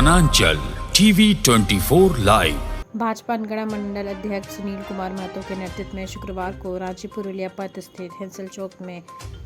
वनांचल TV 24 live. Bhajpa Angara मंडल अध्यक्ष सुनील कुमार महतो के नेतृत्व में शुक्रवार को रांची पुरुलिया पथ स्थित हिंसल चौक में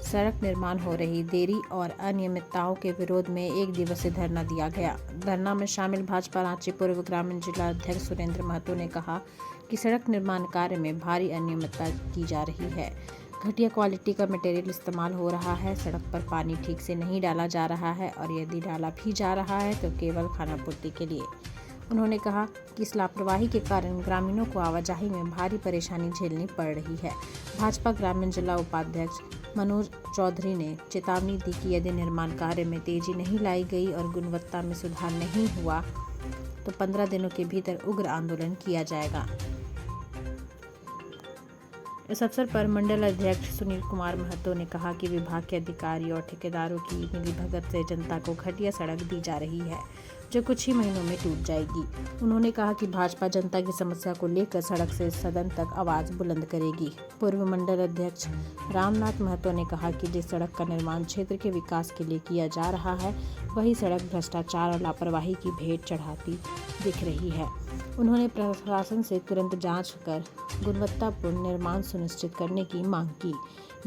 सड़क निर्माण हो रही देरी और अनियमितताओं के विरोध में एक दिवसीय धरना दिया गया। धरना में शामिल भाजपा रांची पूर्व ग्रामीण जिला अध्यक्ष सुरेंद्र महतो ने कहा कि सड़क निर्माण कार्य में भारी अनियमितता की जा रही है। घटिया क्वालिटी का मटेरियल इस्तेमाल हो रहा है। सड़क पर पानी ठीक से नहीं डाला जा रहा है और यदि डाला भी जा रहा है तो केवल खानापूर्ति के लिए। उन्होंने कहा कि इस लापरवाही के कारण ग्रामीणों को आवाजाही में भारी परेशानी झेलनी पड़ रही है। भाजपा ग्रामीण जिला उपाध्यक्ष मनोज चौधरी ने चेतावनी दी कि यदि निर्माण कार्य में तेजी नहीं लाई गई और गुणवत्ता में सुधार नहीं हुआ तो 15 दिनों के भीतर उग्र आंदोलन किया जाएगा। इस अवसर पर मंडल अध्यक्ष सुनील कुमार महतो ने कहा कि विभाग के अधिकारी और ठेकेदारों की मिलीभगत से जनता को घटिया सड़क दी जा रही है जो कुछ ही महीनों में टूट जाएगी। उन्होंने कहा कि भाजपा जनता की समस्या को लेकर सड़क से सदन तक आवाज बुलंद करेगी। पूर्व मंडल अध्यक्ष रामनाथ महतो ने कहा कि जिस सड़क का निर्माण क्षेत्र के विकास के लिए किया जा रहा है वही सड़क भ्रष्टाचार और लापरवाही की भेंट चढ़ाती दिख रही है। उन्होंने प्रशासन से तुरंत जांच कर गुणवत्तापूर्ण निर्माण सुनिश्चित करने की मांग की।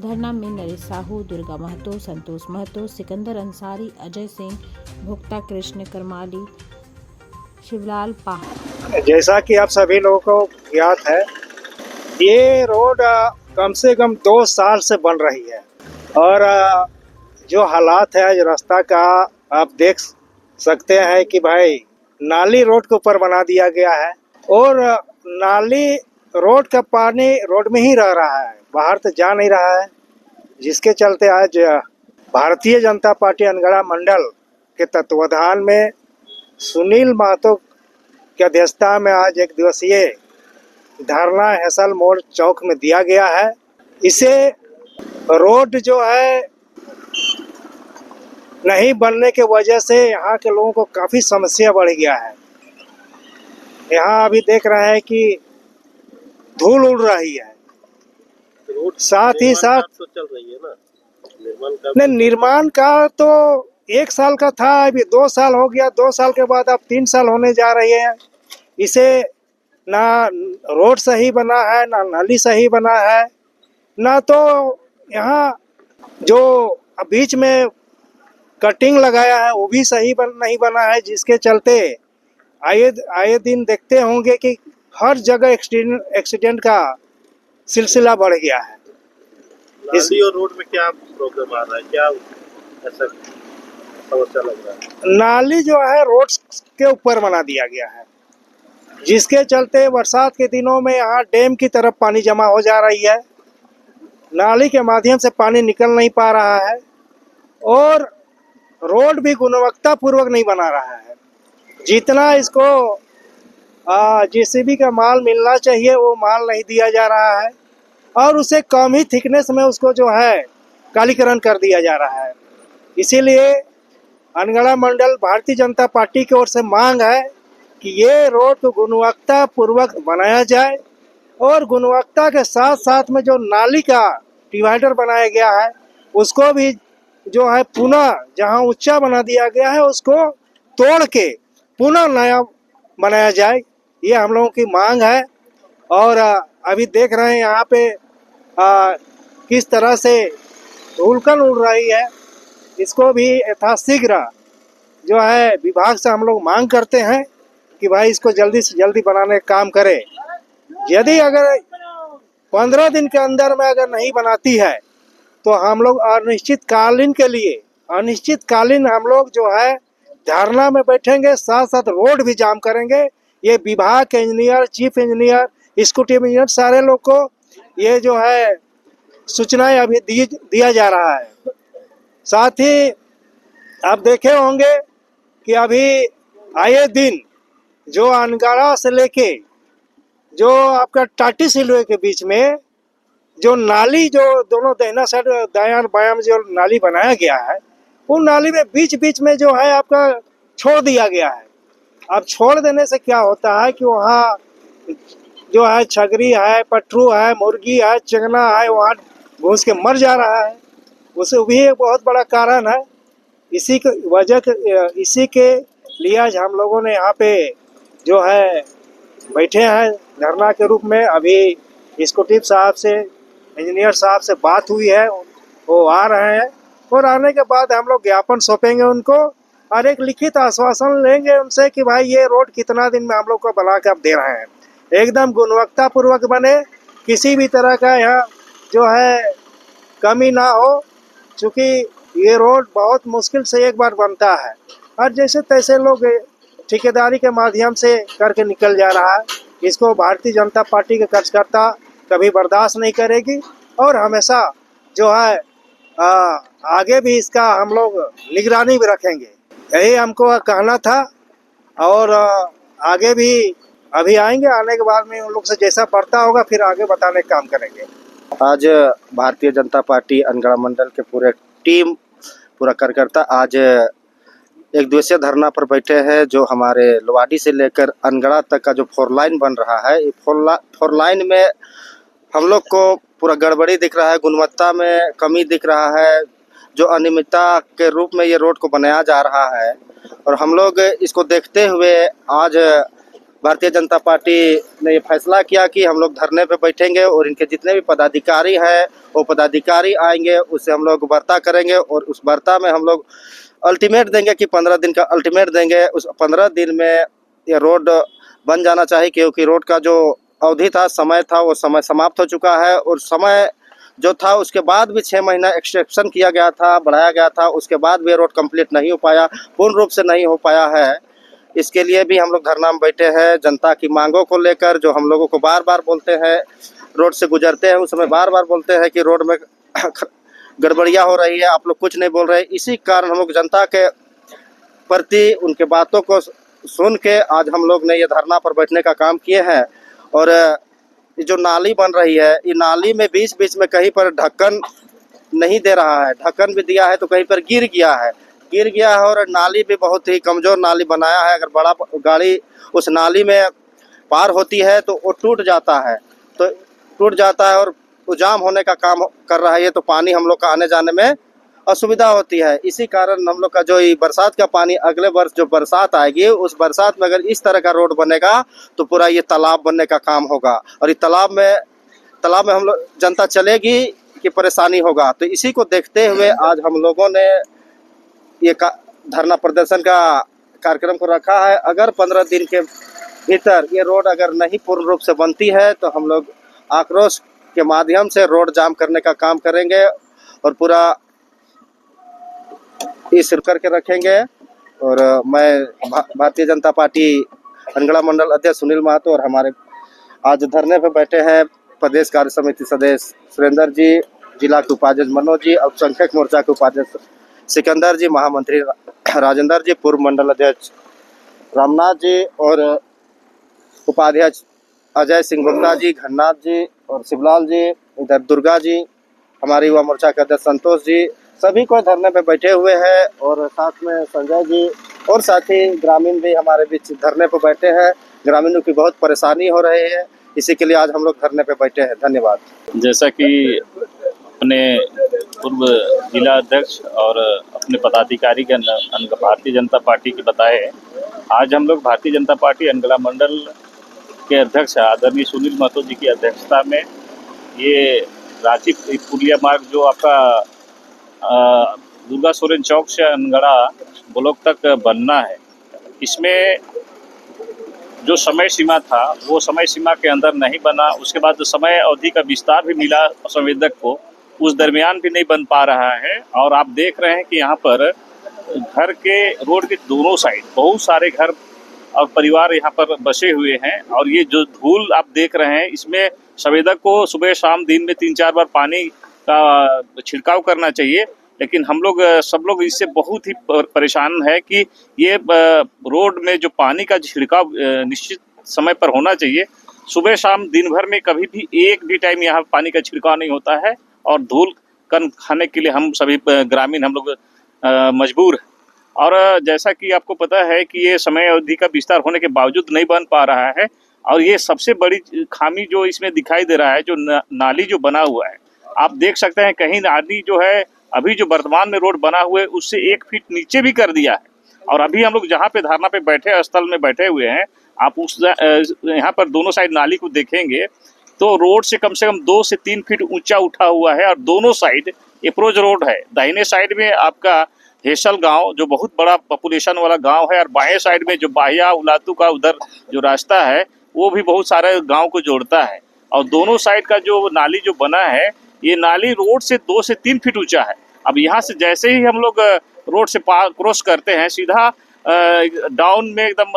धरना में नरेश साहू, दुर्गा महतो, संतोष महतो, सिकंदर अंसारी, अजय सिंह, भोक्ता कृष्ण करमाली, शिवलाल पाह। जैसा कि आप सभी लोगों को ज्ञात है, ये रोड कम से कम 2 साल से बन रही है और जो हालात है आज रास्ता का आप देख सकते हैं कि भाई नाली रोड के ऊपर बना दिया गया है और नाली रोड का पानी रोड में ही रह रहा है, बाहर तो जा नहीं रहा है, जिसके चलते आज भारतीय जनता पार्टी अनगढ़ा मंडल के तत्वाधान में सुनील महतो की अध्यक्षता में आज एक दिवसीय धरना हैसल मोड़ चौक में दिया गया है। इसे रोड जो है नहीं बनने के वजह से यहाँ के लोगों को काफ़ी समस्या बढ़ गया है। यहाँ अभी देख रहे हैं कि धूल उड़ रही है, साथ ही साथ तो चल रही है ना निर्माण का तो 1 साल का था, अभी 2 साल हो गया, 2 साल के बाद अब 3 साल होने जा रही है। इसे ना रोड सही बना है, ना नाली सही बना है, ना तो यहाँ जो बीच में कटिंग लगाया है वो भी सही नहीं बना है, जिसके चलते आए दिन देखते होंगे कि हर जगह एक्सीडेंट का सिलसिला बढ़ गया है। नाली और रोड में क्या प्रॉब्लम आ रहा है, क्या ऐसा समस्या लग रहा है? नाली जो है रोड के ऊपर बना दिया गया है, जिसके चलते बरसात के दिनों में यहाँ डैम की तरफ पानी जमा हो जा रही है, नाली के माध्यम से पानी निकल नहीं पा रहा है और रोड भी गुणवत्ता पूर्वक नहीं बना रहा है। जितना इसको जेसीबी का माल मिलना चाहिए वो माल नहीं दिया जा रहा है और उसे कम ही थिकनेस में उसको जो है कालीकरण कर दिया जा रहा है। इसीलिए अनगढ़ा मंडल भारतीय जनता पार्टी की ओर से मांग है कि ये रोड को गुणवत्ता पूर्वक बनाया जाए और गुणवत्ता के साथ साथ में जो नाली का डिवाइडर बनाया गया है उसको भी जो है पुनः जहां ऊंचा बना दिया गया है उसको तोड़ के पुनः नया बनाया जाए, ये हम लोगों की मांग है। और अभी देख रहे हैं यहाँ पे किस तरह से धूलकण उड़ रही है, इसको भी यथाशीघ्र जो है विभाग से हम लोग मांग करते हैं कि भाई इसको जल्दी से जल्दी बनाने का काम करे। यदि अगर 15 दिन के अंदर में अगर नहीं बनाती है तो हम लोग अनिश्चितकालीन हम लोग जो है धरना में बैठेंगे, साथ साथ रोड भी जाम करेंगे। ये विभाग के engineer, chief engineer, executive engineer सारे लोग को ये जो है सूचनाएं अभी दिया जा रहा है। साथ ही आप देखे होंगे कि अभी आए दिन जो अनगढ़ा से लेके जो आपका टाटी सिलवे के बीच में जो नाली जो दोनों दहिना साइड दायां बायां में जो नाली बनाया गया है वो नाली में बीच बीच में जो है आपका छोड़ दिया गया है। अब छोड़ देने से क्या होता है कि वहाँ जो है छगरी है, पटरू है, मुर्गी है, चिंगना है, वहाँ घुस के मर जा रहा है। उसे भी एक बहुत बड़ा कारण है। इसी के लिए आज हम लोगों ने यहाँ पे जो है बैठे हैं धरना के रूप में। अभी एग्जीक्यूटिव साहब से, इंजीनियर साहब से बात हुई है, वो आ रहे हैं और आने के बाद हम लोग ज्ञापन सौंपेंगे उनको और एक लिखित आश्वासन लेंगे उनसे कि भाई ये रोड कितना दिन में हम लोग को बना के आप दे रहे हैं, एकदम गुणवत्ता पूर्वक बने, किसी भी तरह का यहाँ जो है कमी ना हो, क्योंकि ये रोड बहुत मुश्किल से एक बार बनता है और जैसे तैसे लोग ठेकेदारी के माध्यम से करके निकल जा रहा है। इसको भारतीय जनता पार्टी के कार्यकर्ता कभी बर्दाश्त नहीं करेगी और हमेशा जो है आगे भी इसका हम लोग निगरानी भी रखेंगे। यही हमको कहना था और आगे भी अभी आएंगे, आने के बाद में उन लोग से जैसा पड़ता होगा फिर आगे बताने का काम करेंगे। आज भारतीय जनता पार्टी अनगढ़ा मंडल के पूरे टीम, पूरा कार्यकर्ता आज एक दिवसीय धरना पर बैठे हैं। जो हमारे लोवाडी से लेकर अनगढ़ा तक का जो 4 लाइन बन रहा है, ये 4 लाइन में हम लोग को पूरा गड़बड़ी दिख रहा है, गुणवत्ता में कमी दिख रहा है, जो अनियमितता के रूप में ये रोड को बनाया जा रहा है। और हम लोग इसको देखते हुए आज भारतीय जनता पार्टी ने ये फैसला किया कि हम लोग धरने पे बैठेंगे और इनके जितने भी पदाधिकारी हैं वो पदाधिकारी आएंगे, उससे हम लोग वार्ता करेंगे और उस वार्ता में हम लोग अल्टीमेट देंगे कि 15 दिन का अल्टीमेट देंगे। उस 15 दिन में ये रोड बन जाना चाहिए, क्योंकि रोड का जो अवधि था, समय था, वो समय समाप्त हो चुका है और समय जो था उसके बाद भी 6 महीना एक्सटेंशन किया गया था, बढ़ाया गया था, उसके बाद भी रोड कंप्लीट नहीं हो पाया, पूर्ण रूप से नहीं हो पाया है। इसके लिए भी हम लोग धरना में बैठे हैं, जनता की मांगों को लेकर, जो हम लोगों को बार बार बोलते हैं, रोड से गुजरते हैं उस समय बार बार बोलते हैं कि रोड में गड़बड़ियाँ हो रही है, आप लोग कुछ नहीं बोल रहे। इसी कारण हम लोग जनता के प्रति उनके बातों को सुन के आज हम लोग ने ये धरना पर बैठने का काम किए हैं। और ये जो नाली बन रही है, ये नाली में बीच बीच में कहीं पर ढक्कन नहीं दे रहा है, ढक्कन भी दिया है तो कहीं पर गिर गया है और नाली भी बहुत ही कमज़ोर नाली बनाया है। अगर बड़ा गाड़ी उस नाली में पार होती है तो वो टूट जाता है और जाम होने का काम कर रहा है। ये तो पानी हम लोग का आने जाने में असुविधा होती है। इसी कारण हम लोग का जो ये बरसात का पानी, अगले वर्ष जो बरसात आएगी उस बरसात में अगर इस तरह का रोड बनेगा तो पूरा ये तालाब बनने का काम होगा और ये तालाब में हम लोग जनता चलेगी कि परेशानी होगा। तो इसी को देखते हुए आज हम लोगों ने ये धरना प्रदर्शन का कार्यक्रम को रखा है। अगर 15 दिन के भीतर ये रोड अगर नहीं पूर्ण रूप से बनती है तो हम लोग आक्रोश के माध्यम से रोड जाम करने का काम करेंगे और पूरा इस करके रखेंगे। और मैं भारतीय जनता पार्टी अनगढ़ा मंडल अध्यक्ष सुनील महतो और हमारे आज धरने पर बैठे हैं प्रदेश कार्य समिति सदस्य सुरेंद्र जी, जिला के उपाध्यक्ष मनोज जी, अल्पसंख्यक मोर्चा के उपाध्यक्ष सिकंदर जी, महामंत्री राजेंद्र जी, पूर्व मंडल अध्यक्ष रामनाथ जी और उपाध्यक्ष अजय सिंह गुप्ता जी, घन्नाथ जी और शिवलाल जी, इधर दुर्गा जी, हमारे युवा मोर्चा के अध्यक्ष संतोष जी, सभी को धरने पे बैठे हुए हैं। और साथ में संजय जी और साथी ग्रामीण भी हमारे बीच धरने पे बैठे हैं। ग्रामीणों की बहुत परेशानी हो रही है, इसी के लिए आज हम लोग धरने पे बैठे हैं। धन्यवाद। जैसा कि अपने पूर्व जिला अध्यक्ष और अपने पदाधिकारी के भारतीय जनता पार्टी के बताए, आज हम लोग भारतीय जनता पार्टी अनगढ़ा मंडल के अध्यक्ष आदरणीय सुनील महतो जी की अध्यक्षता में ये रांची पुलिया मार्ग जो आपका दुर्गा सोरेन चौक से अनगढ़ा ब्लॉक तक बनना है, इसमें जो समय सीमा था वो समय सीमा के अंदर नहीं बना। उसके बाद जो समय अवधि का विस्तार भी मिला संवेदक को, उस दरमियान भी नहीं बन पा रहा है। और आप देख रहे हैं कि यहाँ पर घर के रोड के दोनों साइड बहुत सारे घर और परिवार यहाँ पर बसे हुए हैं। और ये जो धूल आप देख रहे हैं, इसमें संवेदक को सुबह शाम दिन में 3-4 बार पानी का छिड़काव करना चाहिए, लेकिन हम लोग सब लोग इससे बहुत ही परेशान है कि ये रोड में जो पानी का छिड़काव निश्चित समय पर होना चाहिए। सुबह शाम दिन भर में कभी भी एक भी टाइम यहाँ पानी का छिड़काव नहीं होता है और धूल कण खाने के लिए हम सभी ग्रामीण हम लोग मजबूर हैं। और जैसा कि आपको पता है कि ये समय अवधि का विस्तार होने के बावजूद नहीं बन पा रहा है। और ये सबसे बड़ी खामी जो इसमें दिखाई दे रहा है, जो नाली जो बना हुआ है, आप देख सकते हैं कहीं नाली जो है अभी जो वर्तमान में रोड बना हुआ है उससे 1 फीट नीचे भी कर दिया है। और अभी हम लोग जहाँ पे धरना पे बैठे स्थल में बैठे हुए हैं, आप उस यहाँ पर दोनों साइड नाली को देखेंगे तो रोड से कम 2 से 3 फीट ऊंचा उठा हुआ है और दोनों साइड अप्रोच रोड है। दाहिने साइड में आपका हेसल गांव जो बहुत बड़ा पॉपुलेशन वाला गांव है और बाएं साइड में जो बाहिया उलातू का उधर जो रास्ता है वो भी बहुत सारे गांव को जोड़ता है। और दोनों साइड का जो नाली जो बना है, ये नाली रोड से 2 से 3 फीट ऊंचा है। अब यहाँ से जैसे ही हम लोग रोड से पार क्रॉस करते हैं, सीधा डाउन में एकदम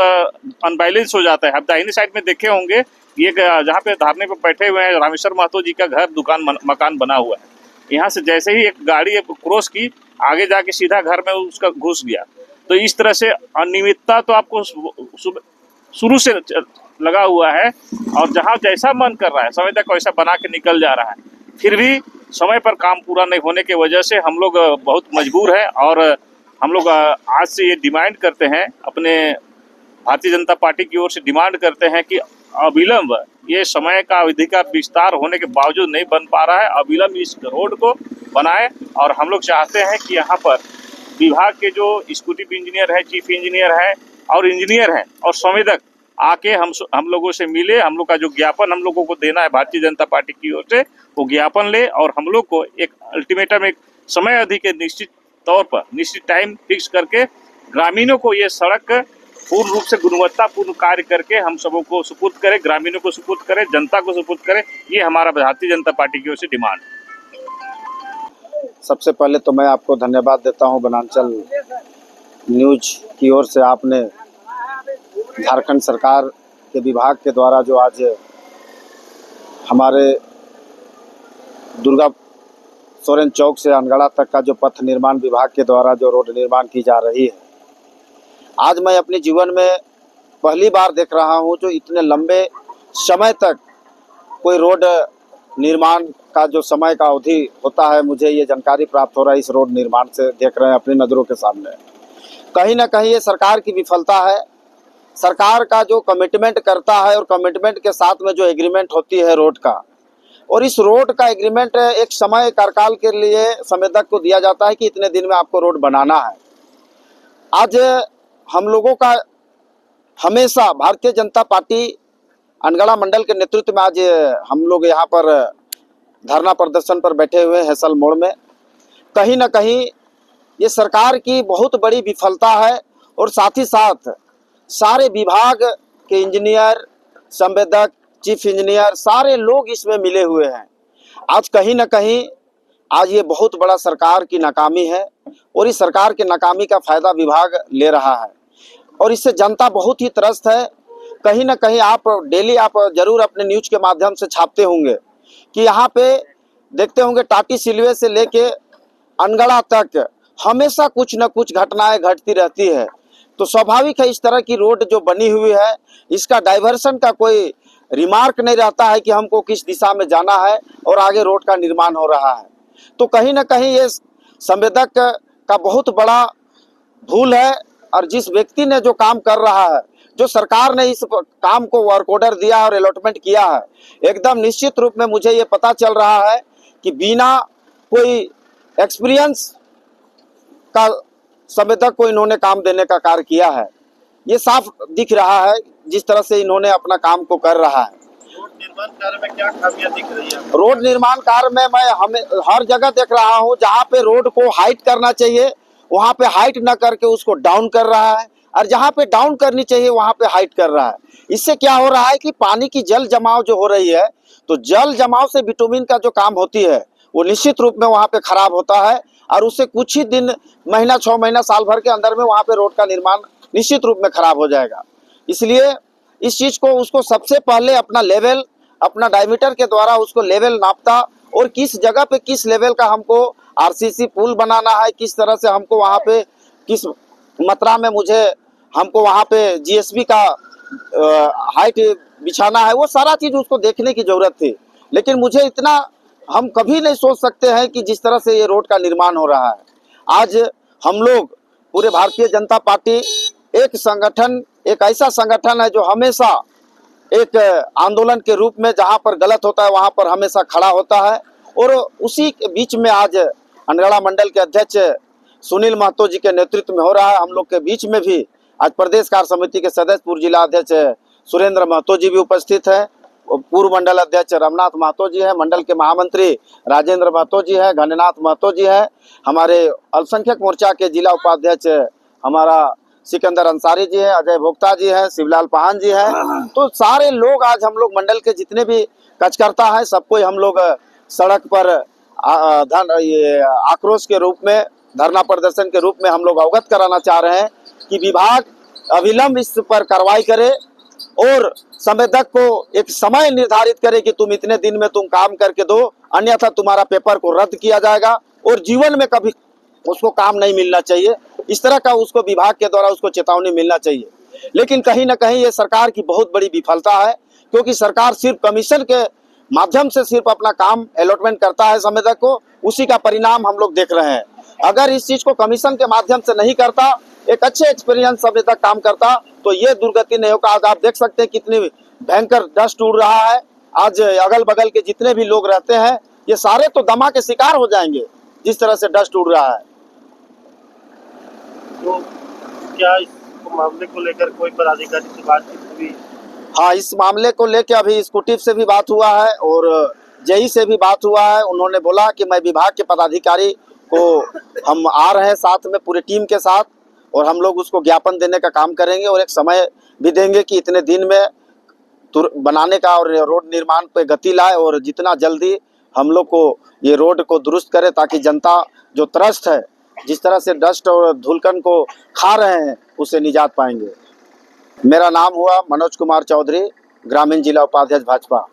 अनबैलेंस हो जाता है। अब दाहिनी साइड में देखे होंगे, ये जहाँ पे धरने पे बैठे हुए हैं रामेश्वर महतो जी का घर दुकान मकान बना हुआ है। यहाँ से जैसे ही एक गाड़ी क्रॉस की, आगे जाके सीधा घर में उसका घुस गया। तो इस तरह से अनियमितता तो आपको शुरू से लगा हुआ है और जहाँ जैसा मन कर रहा है समय तक वैसा बना के निकल जा रहा है। फिर भी समय पर काम पूरा नहीं होने की वजह से हम लोग बहुत मजबूर हैं और हम लोग आज से ये डिमांड करते हैं, अपने भारतीय जनता पार्टी की ओर से डिमांड करते हैं कि अविलंब ये समय का अवधि का विस्तार होने के बावजूद नहीं बन पा रहा है, अविलंब इस रोड को बनाए। और हम लोग चाहते हैं कि यहाँ पर विभाग के जो एग्जीक्यूटिव इंजीनियर है, चीफ इंजीनियर है और इंजीनियर हैं और संवेदक आके हम लोगों से मिले। हम लोग का जो ज्ञापन हम लोगों को देना है भारतीय जनता पार्टी की ओर से, वो ज्ञापन ले और हम लोग को एक अल्टीमेटम, एक समय अवधि के निश्चित तौर पर निश्चित टाइम फिक्स करके ग्रामीणों को ये सड़क पूर्ण रूप से गुणवत्तापूर्ण कार्य करके हम सबों को सुपुर्द करें, ग्रामीणों को सुपुर्द करें, जनता को सुपुर्द करें। ये हमारा भारतीय जनता पार्टी की ओर से डिमांड है। सबसे पहले तो मैं आपको धन्यवाद देता हूं, वनांचल न्यूज की ओर से आपने झारखंड सरकार के विभाग के द्वारा जो आज हमारे दुर्गा सोरेन चौक से अनगढ़ा तक का जो पथ निर्माण विभाग के द्वारा जो रोड निर्माण की जा रही है, आज मैं अपने जीवन में पहली बार देख रहा हूं जो इतने लंबे समय तक कोई रोड निर्माण का जो समय का अवधि होता है, मुझे ये जानकारी प्राप्त हो रहा है इस रोड निर्माण से। देख रहे हैं अपनी नज़रों के सामने, कहीं ना कहीं ये सरकार की विफलता है। सरकार का जो कमिटमेंट करता है और कमिटमेंट के साथ में जो एग्रीमेंट होती है रोड का, और इस रोड का एग्रीमेंट एक समय कार्यकाल के लिए संवेदक को दिया जाता है कि इतने दिन में आपको रोड बनाना है। आज हम लोगों का हमेशा भारतीय जनता पार्टी अनगढ़ा मंडल के नेतृत्व में आज हम लोग यहाँ पर धरना प्रदर्शन पर बैठे हुए हैं हेसल मोड़ में। कहीं ना कहीं ये सरकार की बहुत बड़ी विफलता है और साथ ही साथ सारे विभाग के इंजीनियर, संवेदक, चीफ इंजीनियर, सारे लोग इसमें मिले हुए हैं। आज कहीं ना कहीं आज ये बहुत बड़ा सरकार की नाकामी है और इस सरकार के नाकामी का फायदा विभाग ले रहा है और इससे जनता बहुत ही त्रस्त है। कहीं ना कहीं आप डेली आप जरूर अपने न्यूज के माध्यम से छापते होंगे कि यहाँ पे देखते होंगे टाटी सिलवे से लेके अनगढ़ा तक हमेशा कुछ न कुछ घटनाएं घटती रहती है। तो स्वाभाविक है इस तरह की रोड जो बनी हुई है, इसका डाइवर्सन का कोई रिमार्क नहीं रहता है कि हमको किस दिशा में जाना है और आगे रोड का निर्माण हो रहा है। तो कहीं ना कहीं ये संवेदक का बहुत बड़ा भूल है और जिस व्यक्ति ने जो काम कर रहा है, जो सरकार ने इस काम को वर्क ऑर्डर दिया और अलॉटमेंट किया है, एकदम निश्चित रूप में मुझे ये पता चल रहा है कि बिना कोई एक्सपीरियंस का संवेदक को इन्होंने काम देने का कार्य किया है। ये साफ दिख रहा है जिस तरह से इन्होंने अपना काम को कर रहा है। रोड निर्माण कार्य में क्या खामियां दिख रही है? रोड निर्माण कार्य में मैं हर जगह देख रहा हूँ जहाँ पे रोड को हाइट करना चाहिए वहाँ पे हाइट न करके उसको डाउन कर रहा है और जहाँ पे डाउन करनी चाहिए वहाँ पे हाइट कर रहा है। इससे क्या हो रहा है कि पानी की जल जमाव जो हो रही है, तो जल जमाव से विटामिन का जो काम होती है वो निश्चित रूप में वहाँ पे खराब होता है और उससे कुछ ही दिन, महीना, 6 महीना, साल भर के अंदर में वहाँ पे रोड का निर्माण निश्चित रूप में खराब हो जाएगा। इसलिए इस चीज़ को उसको सबसे पहले अपना लेवल, अपना डायमीटर के द्वारा उसको लेवल नापता और किस जगह पे किस लेवल का हमको आरसीसी पुल बनाना है, किस तरह से हमको वहाँ पे किस मात्रा में हमको वहाँ पे जीएसबी का हाइट बिछाना है, वो सारा चीज़ उसको देखने की ज़रूरत थी। लेकिन मुझे इतना हम कभी नहीं सोच सकते हैं कि जिस तरह से ये रोड का निर्माण हो रहा है। आज हम लोग पूरे भारतीय जनता पार्टी एक संगठन, एक ऐसा संगठन है जो हमेशा एक आंदोलन के रूप में जहां पर गलत होता है वहां पर हमेशा खड़ा होता है और उसी के बीच में आज अनगढ़ा मंडल के अध्यक्ष सुनील महतो जी के नेतृत्व में हो रहा है। हम लोग के बीच में भी आज प्रदेश कार्य समिति के सदस्य पूर्व जिला अध्यक्ष सुरेंद्र महतो जी भी उपस्थित है, पूर्व मंडल अध्यक्ष रमनाथ महतो जी है, मंडल के महामंत्री राजेंद्र महतो जी है, घननाथ महतो जी है, हमारे अल्पसंख्यक मोर्चा के जिला उपाध्यक्ष हमारा सिकंदर अंसारी जी है, अजय भोक्ता जी है, शिवलाल पाहन जी है। तो सारे लोग आज हम लोग मंडल के जितने भी कार्यकर्ता है सबको हम लोग सड़क पर आक्रोश के रूप में, धरना प्रदर्शन के रूप में हम लोग अवगत कराना चाह रहे हैं कि विभाग अविलंब इस पर कार्रवाई करे और संवेदक को एक समय निर्धारित करे कि तुम इतने दिन में तुम काम करके दो, अन्यथा तुम्हारा पेपर को रद्द किया जाएगा और जीवन में कभी उसको काम नहीं मिलना चाहिए। इस तरह का उसको विभाग के द्वारा उसको चेतावनी मिलना चाहिए। लेकिन कहीं ना कहीं ये सरकार की बहुत बड़ी विफलता है, क्योंकि सरकार सिर्फ कमीशन के माध्यम से सिर्फ अपना काम अलॉटमेंट करता है संवेदक को, उसी का परिणाम हम लोग देख रहे हैं। अगर इस चीज को कमीशन के माध्यम से नहीं करता, एक अच्छे एक्सपीरियंस संवेदक काम करता, तो ये दुर्गति नहीं होगा। आज आप देख सकते हैं कितनी भयंकर डस्ट उड़ रहा है। आज अगल बगल के जितने भी लोग रहते हैं ये सारे तो दमा के शिकार हो जाएंगे, जिस तरह से डस्ट उड़ रहा है। तो क्या इस मामले को लेकर कोई पदाधिकारी से बातचीत हुई? हाँ, इस मामले को लेकर अभी स्कूटी से भी बात हुआ है और जेई से भी बात हुआ है। उन्होंने बोला कि मैं विभाग के पदाधिकारी को हम आ रहे हैं साथ में पूरी टीम के साथ, और हम लोग उसको ज्ञापन देने का काम करेंगे और एक समय भी देंगे कि इतने दिन में बनाने का और रोड निर्माण पे गति लाए और जितना जल्दी हम लोग को ये रोड को दुरुस्त करे, ताकि जनता जो त्रस्त है, जिस तरह से डस्ट और धूलकण को खा रहे हैं, उससे निजात पाएंगे। मेरा नाम हुआ मनोज कुमार चौधरी, ग्रामीण जिला उपाध्यक्ष भाजपा।